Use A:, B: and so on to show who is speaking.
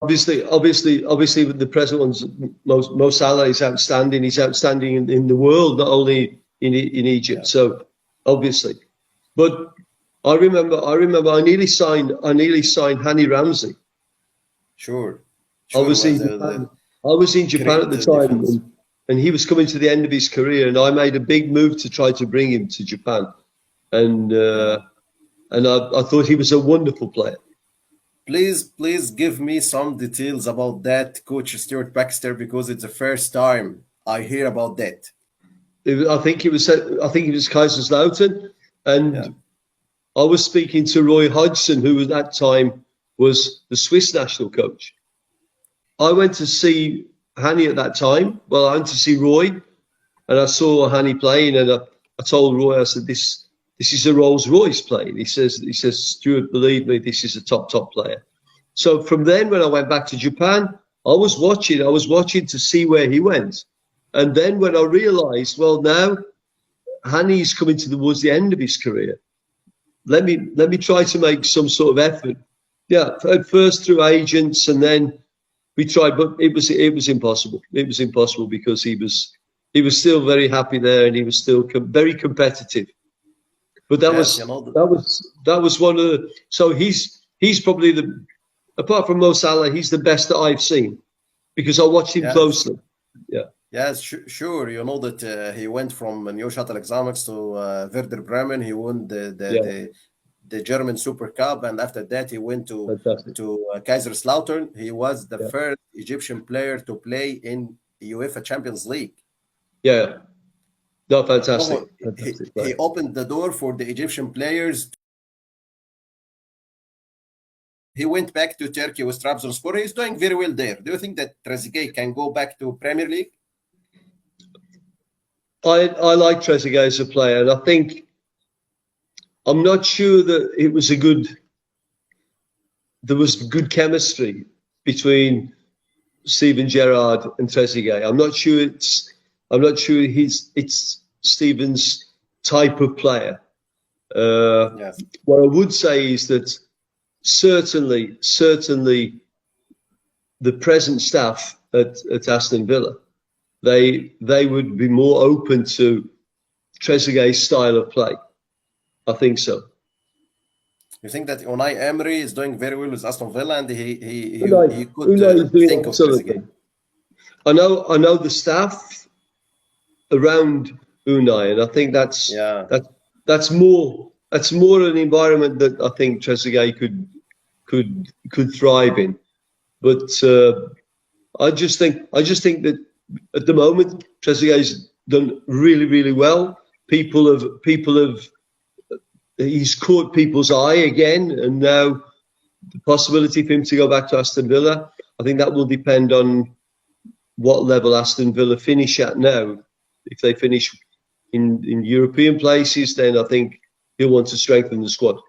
A: Obviously, the present one's Mo Salah is outstanding. He's outstanding in the world, not only in Egypt. Yeah. So obviously, but I remember I nearly signed Hani Ramsey.
B: Sure.
A: I was in Japan at the time, and he was coming to the end of his career, and I made a big move to try to bring him to Japan, and I thought he was a wonderful player.
B: Please give me some details about that, Coach Stuart Baxter, because it's the first time I hear about that.
A: I think it was Kaiserslautern, and I was speaking to Roy Hodgson, who at that time was the Swiss national coach. I went to see Hani at that time. Well, I went to see Roy, and I saw Hani playing, and I told Roy, I said, "This is a Rolls Royce playing." He says, "Stuart, believe me, this is a top player." So from then, when I went back to Japan, I was watching to see where he went. And then when I realised, well, now Hani's coming towards the end of his career. Let me try to make some sort of effort. Yeah, at first through agents, and then we tried, but it was impossible. It was impossible because he was still very happy there, and he was still very competitive. But that was one of the. So he's probably apart from Mo Salah, he's the best that I've seen because I watched him closely. Yeah.
B: Yes, sure. You know that he went from Neuchâtel Xamax to Werder Bremen. He won the German Super Cup, and after that he went to Kaiserslautern. He was the first Egyptian player to play in UEFA Champions League.
A: Yeah. No, fantastic.
B: He opened the door for the Egyptian players. He went back to Turkey with Trabzonspor. He's doing very well there. Do you think that Trezeguet can go back to Premier League?
A: I like Trezeguet as a player, and I think I'm not sure that there was good chemistry between Steven Gerrard and Trezeguet. I'm not sure it's Steven's type of player. What I would say is that certainly the present staff at Aston Villa, they would be more open to Trezeguet's style of play. I think so.
B: You think that Unai Emery is doing very well with Aston Villa, and he could think of Trezeguet?
A: I know the staff around Unai, and I think that's more an environment that I think Trezeguet could thrive in. But I just think that at the moment Trezeguet's done really, really well. He's caught people's eye again, and now the possibility for him to go back to Aston Villa, I think that will depend on what level Aston Villa finish at now. If they finish in European places, then I think he'll want to strengthen the squad.